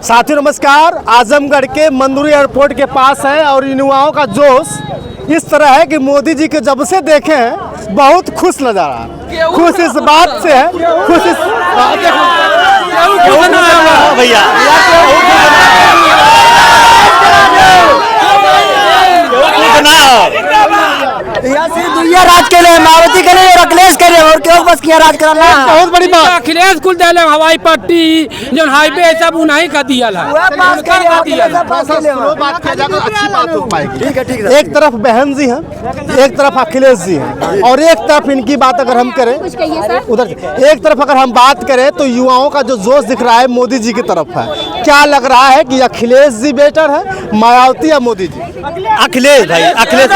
साथियों नमस्कार। आजमगढ़ के मंदुरी एयरपोर्ट के पास है और युवाओं का जोश इस तरह है कि मोदी जी के जब से देखे हैं बहुत खुश नजर आ रहा है। खुश इस बात से है, खुश इस भैया दुनिया राज के लिए मायावती के लिए और अखिलेश के लिए और क्यों बस किया राज कराना बहुत बड़ी बात। अखिलेश कुल दे हवाई पट्टी जो हाईवे सब उन्हीं का दिया एक तरफ बहन जी हैं, एक तरफ अखिलेश जी हैं और एक तरफ इनकी बात अगर हम करें उधर एक तरफ अगर हम बात करें तो युवाओं का जो जोश दिख रहा है मोदी जी की तरफ है। क्या लग रहा है कि अखिलेश जी बेटर है, मायावती या मोदी जी? अखिलेश भाई, अखिलेश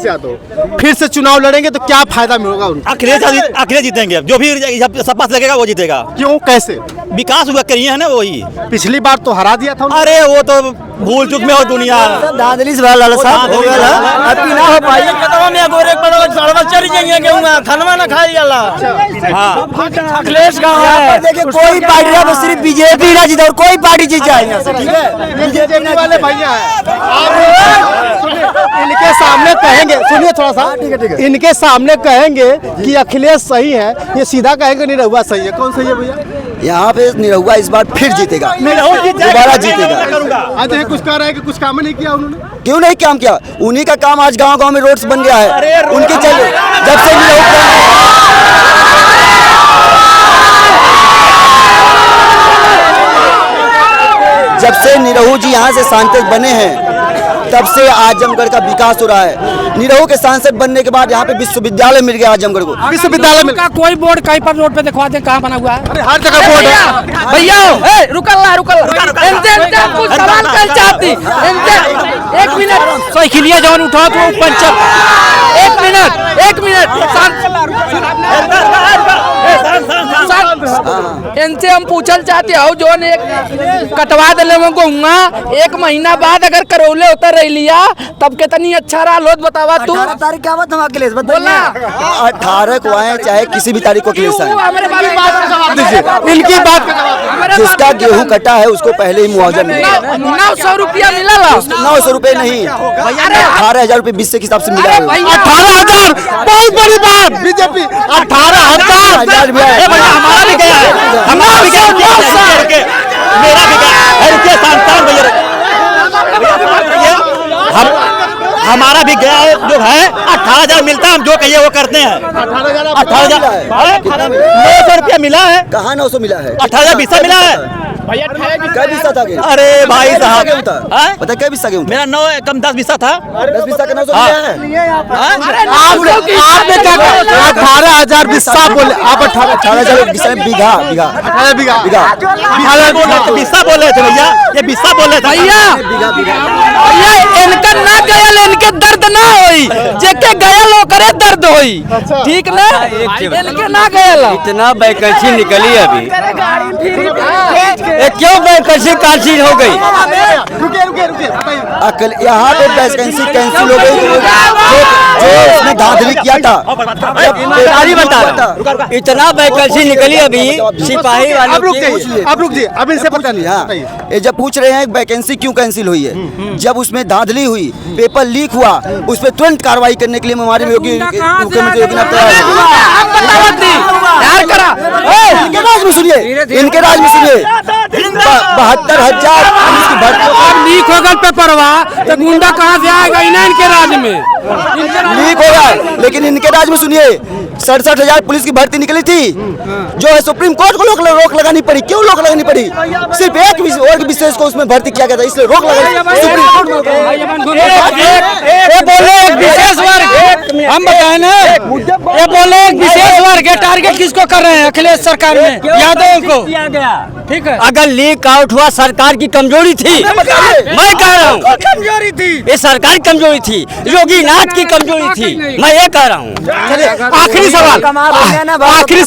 यादव फिर से चुनाव लड़ेंगे तो क्या फायदा मिलेगा उनको? अखिलेश जीतेंगे। जो भी सपा से लगेगा वो जीतेगा। क्यों, कैसे? विकास हुआ करिए है ना वही। पिछली बार तो हरा दिया था। अरे वो तो भूल चुक में हो दुनिया। दादली से लाल साहब हो गया अभी ना हो पाई कदम में गोरे पड़ो सड़वा चढ़ जाएंगे गेहूं खानवा ना खाई जाला। हां अखिलेश का है। देखिए कोई पार्टी ना सिर्फ बीजेपी ना जीते और कोई पार्टी जीत जाए यहां से, ठीक है? बीजेपी वाले भैया हैं आप इनके सामने कहेंगे, सुनिए थोड़ा सा, ठीक है। इनके सामने कहेंगे कि अखिलेश सही है, ये सीधा कहेंगे निरहुआ सही है। कौन सही है भैया? यहाँ पे निरहुआ इस बार फिर जीतेगा, दोबारा जीतेगा। आज कुछ कह रहा है कि कुछ काम नहीं किया उन्होंने। क्यों नहीं काम किया? उन्हीं का काम आज गांव-गांव में रोड्स बन गया है। उनके चले जब से निरहू जी यहाँ से सांसद बने हैं तब से आजमगढ़ का विकास हो रहा है। निरहू के सांसद बनने के बाद यहाँ पे विश्वविद्यालय मिल गया आजमगढ़ को। विश्वविद्यालय में का कोई बोर्ड कहीं पर रोड पे दिखवा दे कहाँ बना हुआ है? अरे हर जगह बोर्ड है भैया। रुकल कुछ सवाल कर चाहती। एक मिनट साइकिलिया जवान उठा तो पंचर। एक मिनट इनसे हम पूछल चाहते हो जो एक कटवा दिले गौंगा 1 महीना बाद अगर करौले उतर रही लिया तब कितनी अच्छा रहा लोग बतावा तू। 18 तारीख क्या बात हम अखिलेश बोला 18 को आए चाहे किसी भी तारीख को अखिलेश आए। इनकी बात जिसका गेहूं कटा है उसको पहले ही मुआवजा मिला। 900 रुपया मिला। 900 रुपए नहीं, 18,000 रुपए 20 के हिसाब से मिला। 18,000 बहुत बड़ी बात। बीजेपी 18,000 हमारा भी गया है, हमारा भी गया, मेरा भी गया हमारा भी गया है। जो है 18,000 मिलता है, हम जो कहिए वो करते हैं। 18,000 900 रुपया मिला है। कहाँ 900 मिला है? 18,000 बीसा मिला है। क्या बीसा था? अरे भाई साहब पता क्या बीसा गेहूं? मेरा 9 कम 10 बीसा था। 10 बीसा का 900 मिला है। आपने क्या कहा? 18,000 बिस्सा बोले आप। 18,000 बीसा बीघा बिस्सा बोले थे भैया, ये बिस्सा बोले थे भैया। इनका ना गया इनके दर्द ना होई, जेके गया लो करे दर्द होई, ठीक ना? इनके ना गया इतना वैकेंसी निकली अभी क्यों वैकेंसी कैंसिल हो गई? अकल यहाँ पे वैकेंसी कैंसिल हो गई। जो उसने धांधली किया था इतना वैकेंसी निकली अभी सिपाही वाले। अब रुक जी, अब इनसे पता नहीं। हाँ, ये जब पूछ रहे हैं वैकेंसी क्यों कैंसिल हुई है, जब उसमें धांधली हुई, पेपर लीक हुआ, उस पर तुरंत कार्रवाई करने के लिए हमारे मुख्यमंत्री योगी इनके राज में सुनिए 72,000 पुलिस की भर्ती लीक हो गल पेपरवा तो गुंडा कहाँ से आएगा? इनके राज्य में लीक हो गया। लेकिन इनके राज में सुनिए 67,000 पुलिस की भर्ती निकली थी, जो है सुप्रीम कोर्ट को रोक लगानी पड़ी। क्यों रोक लगानी पड़ी? सिर्फ एक वर्ग विशेष को उसमें भर्ती किया गया था, इसलिए रोक लगानी सुप्रीम कोर्ट बोले एक विशेष वर्ग। हम बताए ना, ये बोले एक विशेष वर्ग है। टारगेट किसको कर रहे हैं? अखिलेश सरकार में यादव को। ठीक है, अगर लीक आउट हुआ सरकार की कमजोरी थी। मैं कह रहा हूँ कमजोरी थी, ये सरकार की कमजोरी थी, योगी नाथ की कमजोरी थी। मैं ये कह रहा हूँ। आखिरी आखिरी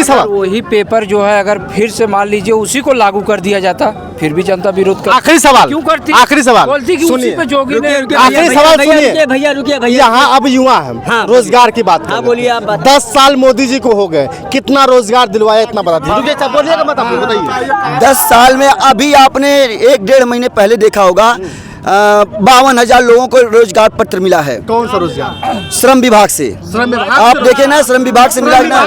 सवाल वही पेपर जो है अगर फिर से मान लीजिए उसी को लागू कर दिया जाता फिर भी जनता विरोध कर। आखिरी सवाल क्यों करती? आखिरी सवाल बोलती कि उसी पे जोगी ने आखिरी सवाल सुनिए भैया रुकिए यहाँ अब युवा है रोजगार की बात हाँ बोलिए आप बात। 10 साल मोदी जी को हो गए, कितना रोजगार दिलवाया इतना बता दीजिए। बोलिएगा मत आप बताइए। 10 साल में अभी आपने 1-1.5 महीने पहले देखा होगा 52,000 लोगों को रोजगार पत्र मिला है। कौन सा रोजगार? श्रम विभाग से। श्रम विभाग आप देखे ना श्रम विभाग से मिला ना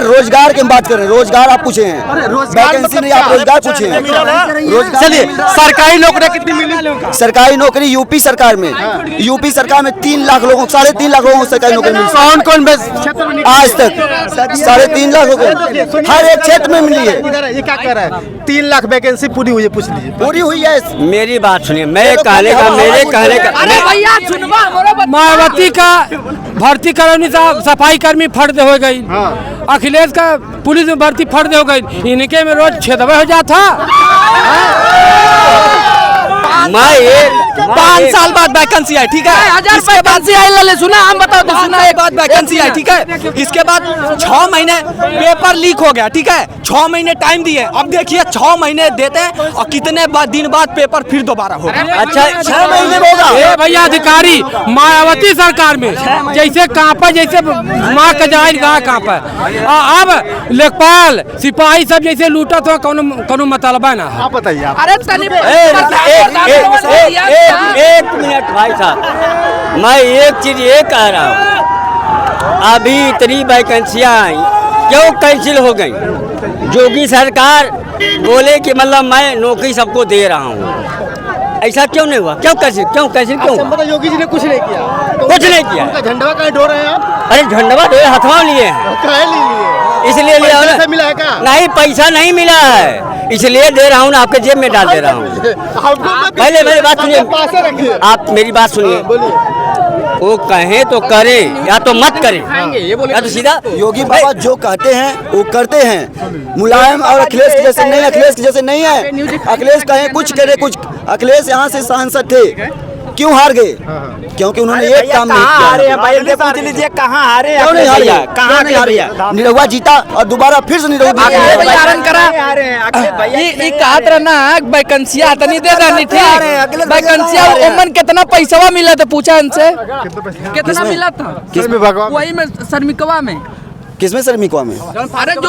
रोजगार की बात कर रहे हैं। रोजगार आप पूछे हैं, वैकेंसी नहीं, आप रोजगार पूछे हैं। चलिए सरकारी नौकरी कितनी मिली? सरकारी नौकरी यूपी सरकार में 3 लाख लोगों 3.5 लाख लोगों को सरकारी नौकरी मिली। कौन कौन आज तक 3.5 लाख लोगों हर एक क्षेत्र में मिली है। ये क्या कह रहा है? 3 लाख वैकेंसी पूरी हुई है, पूछ लीजिए। पूरी हुई है। मेरी बात सुनिए, मेरे कहने का अरे भैया सुनवा मायावती का भर्ती करनी था, सफाई कर्मी फर्द हो गई। अखिलेश का पुलिस में भर्ती फर्द हो गई, इनके में रोज 6 हो जाता। मैं 5 साल बाद वैकेंसी आई, ठीक है 1000 वैकेंसी आई। ले सुना हम बताओ तो सुना एक बात वैकेंसी आई, ठीक है। इसके बाद 6 महीने पेपर लीक हो गया, ठीक है 6 महीने टाइम दिए। अब देखिए 6 महीने देते हैं और कितने दिन बाद पेपर फिर दोबारा होगा। अच्छा 6 महीने होगा। ए भैया अधिकारी मायावती सरकार में जैसे कांपा, जैसे माँ का जाहिर कहाँ कांपा। अब लेखपाल सिपाही सब जैसे लूटा तो कोनो मतलबा ना। आप बताइए आप। अरे एक मिनट भाई साहब, मैं एक चीज ये कह रहा हूँ, अभी इतनी वैकेंसियाँ आई क्यों कैंसिल हो गई? योगी सरकार बोले कि मतलब मैं नौकरी सबको दे रहा हूँ, ऐसा क्यों नहीं हुआ? क्यों कैंसिल क्यों? योगी जी ने कुछ नहीं किया। कुछ नहीं किया। झंडा कहीं ढो रहे हैं आप? अरे झंडा तो हथवा लिए हैं, इसलिए लिया पैसा मिला है क्या? नहीं, पैसा नहीं मिला है, इसलिए दे रहा हूँ ना, आपके जेब में डाल दे रहा हूँ। पहले मेरी बात सुनिए, आप मेरी बात सुनिए। वो कहें तो करें या तो मत करें, या तो सीधा योगी बाबा जो कहते हैं वो करते हैं। मुलायम और अखिलेश के जैसे नहीं, अखिलेश के जैसे नहीं है। अखिलेश कहें कुछ करे कुछ। अखिलेश यहाँ से सांसद थे, क्यों हार गए? क्योंकि उन्होंने एक काम नहीं किया। पूछ लीजिए कहाँ हारे? क्यों नहीं हारे? कहाँ नहीं हारे? निरहुआ जीता और दोबारा फिर से निरहुआ वैकेंसिया नहीं दे रहा ठीक। वैकेंसिया ओमन कितना पैसा मिला था पूछा इनसे, कितना मिला था? वही में श्रमिकवा में। किसमें श्रमिकों में? अरे जो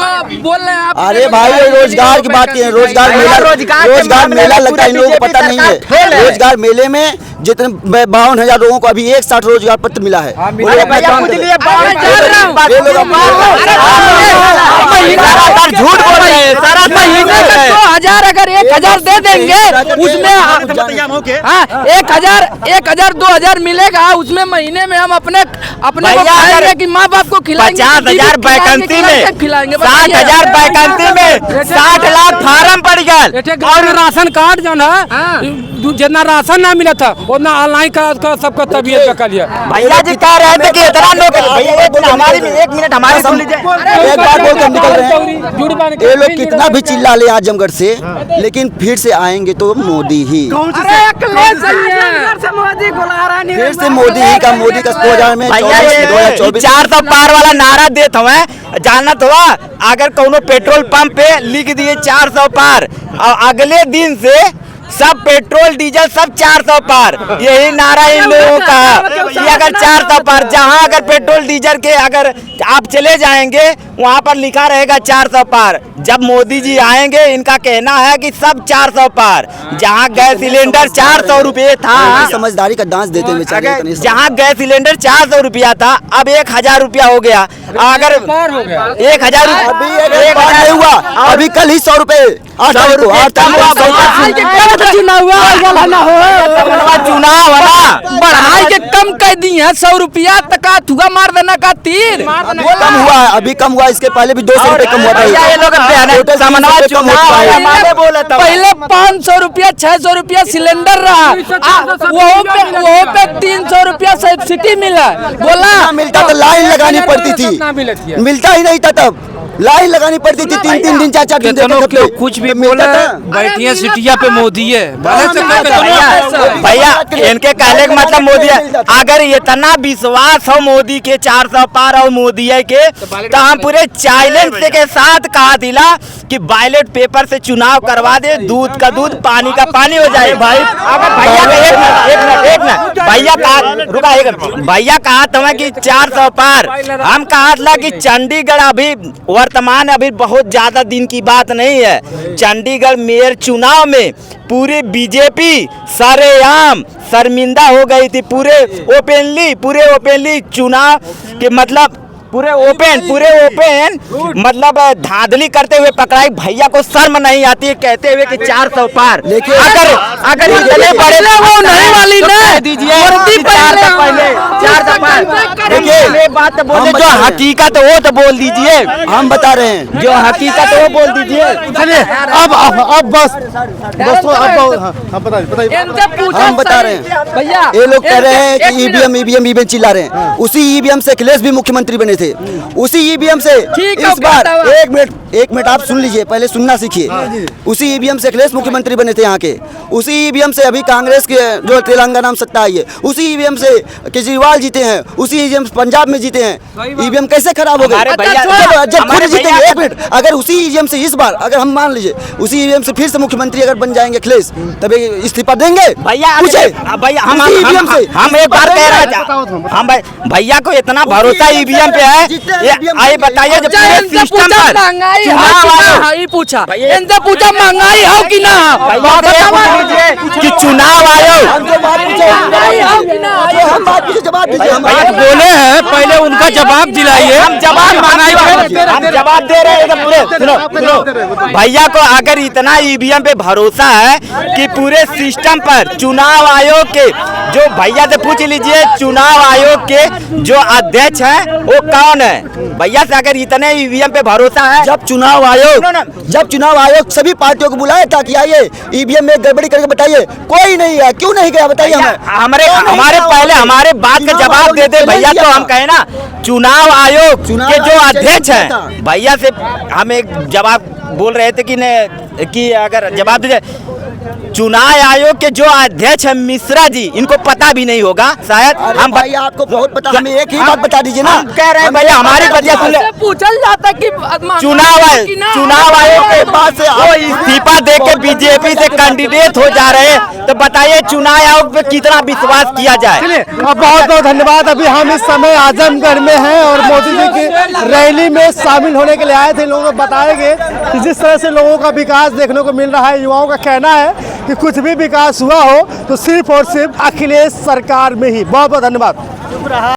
बोल रहे हैं आप। अरे भाई रोजगार की बात की है। रोजगार मेला लगता है, इन लोगों को पता नहीं है। रोजगार मेले में जितने 52,000 लोगों को अभी एक साथ रोजगार पत्र मिला है। झूठ बोल रहे हैं। सारा महीने का 2,000 अगर 1,000 दे देंगे उसमें 1,000 2,000 मिलेगा, उसमें महीने में हम अपने को खाएंगे कि माँ बाप को खिलाएंगे। 50,000 वैकेंसी में खिलाएंगे। 60,000 वैकेंसी में 60 लाख फार्म पड़ गया। और राशन कार्ड जो ना जितना राशन ना मिला था उतना ऑनलाइन का सबका तबीयत का लिया। भैया जी कह रहे थे कि इतना नौकरी, एक मिनट हमारी सुन लीजिए। एक बार बोल कर निकल रहे हैं। ये लोग कितना भी चिल्ला ले आजमगढ़ से, लेकिन फिर से आएंगे तो मोदी ही। फिर से मोदी ही का 2000 में 2024 400 पार वाला नारा देते हुए जानना हुआ। अगर कोनो पेट्रोल पंप पे लिख दिए 400 पार और अगले दिन से सब पेट्रोल डीजल सब 400 पार, यही नारा इन लोगों का कि अगर 400 पार, जहां अगर पेट्रोल डीजल के अगर आप चले जाएंगे वहां पर लिखा रहेगा 400 पार। जब मोदी जी आएंगे इनका कहना है कि सब 400 पार। जहां गैस सिलेंडर 400 रुपये था, समझदारी का डांस देते हुए जहां गैस सिलेंडर 400 रुपया था अब 1,000 रुपया हो गया। अगर 1,000 नहीं हुआ, अभी कल ही 100 रुपए चुनाव बढ़ाई के कम कर दी है 100 रुपया तक थुआ मार देना का तीर कम हुआ है। अभी कम हुआ, इसके पहले भी 200 रुपए कम हुआ था। पहले 500 रुपया 600 रुपया सिलेंडर रहा, वो पे 300 रुपया सब्सिडी मिला। बोला मिलता तो लाइन लगानी पड़ती थी, मिलता ही नहीं था तब, लाइन लगानी पड़ती थी 3-3 दिन 4-4 दिन देते कुछ भी मिलता बोले था। बैठिए सिटिया पे मोदी है भैया इनके कहने का मतलब मोदी है, अगर इतना विश्वास हो मोदी के 400 पार और मोदी है के, तो हम पूरे चैलेंज के साथ कहा दिला कि बैलेट पेपर से चुनाव करवा दे, दूध का दूध पानी का पानी हो जाए। भाई अगर एक मिनट भैया कहा रुका, भैया कहा था कि 400 पार, हम कहा था कि चंडीगढ़ अभी वर्तमान अभी बहुत ज्यादा दिन की बात नहीं है, चंडीगढ़ मेयर चुनाव में पूरी बीजेपी सरेआम शर्मिंदा हो गई थी, पूरे ओपनली चुनाव के मतलब पूरे ओपन मतलब धांधली करते हुए पकड़ाई। भैया को शर्म नहीं आती है कहते हुए कि 400 पार। अगर इतने बड़े वो नहीं वाली ना दीजिए 400 पार। देखिए बात बोले जो हकीकत वो तो बोल दीजिए, हम बता रहे हैं जो हकीकत वो बोल दीजिए। चलिए अब बस दोस्तों अब बताइए हम बता रहे हैं भैया, ये लोग कह रहे हैं कि ईवीएम चिल्ला रहे हैं, उसी ईवीएम से अखिलेश भी मुख्यमंत्री बने थे, उसी ईवीएम से इस बार एक मिनट आप सुन लीजिए, पहले सुनना सीखिए। उसी ईवीएम से अखिलेश मुख्यमंत्री बने थे यहाँ के, उसी ईवीएम से अभी कांग्रेस के जो तेलंगाना में सत्ता आई है, उसी ईवीएम से केजरीवाल जीते हैं, उसी ईवीएम से पंजाब में जीते हैं। ईवीएम कैसे खराब हो गए जब खुद जीतेंगे? एक मिनट, अगर उसी ईवीएम से इस बार अगर हम मान लीजिए उसी ईवीएम से फिर से मुख्यमंत्री अगर बन जाएंगे अखिलेश, तब इस्तीफा देंगे भैया? भैया हम एक बार कह रहे हैं, हम भैया को इतना भरोसा ईवीएम पे है, ये बताइए जब पूरे सिस्टम पर पूछा इनसे पूछा महंगाई हो कि ना कि चुनाव आयोग बोले हैं, पहले उनका जवाब दिलाइए। हम जवाब दे रहे हैं पूरे। सुनो भैया को अगर इतना ईवीएम पे भरोसा है कि पूरे सिस्टम पर चुनाव आयोग के जो भैया से पूछ लीजिए, चुनाव आयोग के जो अध्यक्ष हैं वो कौन है? भैया से अगर इतने ईवीएम पे भरोसा है, जब चुनाव आयोग सभी पार्टियों को बुलाया था कि आइए ईवीएम में गड़बड़ी करके बताइए, कोई नहीं है, क्यों नहीं गया बताइए हमें। हमारे बात का जवाब दे दे भैया। तो हम कहे ना चुनाव आयोग के जो अध्यक्ष हैं, भैया से हम एक जवाब बोल रहे थे कि अगर जवाब दीजिए, चुनाव आयोग के जो अध्यक्ष है मिश्रा जी, इनको पता भी नहीं होगा शायद। हम भाई आपको बहुत पता, हमें एक ही बात बता दीजिए ना। हम कह रहे हैं भैया हमारी वजह से पूछल जाता कि चुनाव आयोग के पास से वो इस्तीफा दे के बीजेपी से कैंडिडेट हो जा रहे हैं, तो बताइए चुनाव आयोग पे कितना विश्वास किया जाए? चलिए अब बहुत बहुत धन्यवाद। अभी हम इस समय आजमगढ़ में हैं और मोदी जी की रैली में शामिल होने के लिए आए थे। लोगों को बताएंगे कि जिस तरह से लोगों का विकास देखने को मिल रहा है, युवाओं का कहना है कि कुछ भी विकास हुआ हो तो सिर्फ और सिर्फ अखिलेश सरकार में ही। बहुत बहुत धन्यवाद।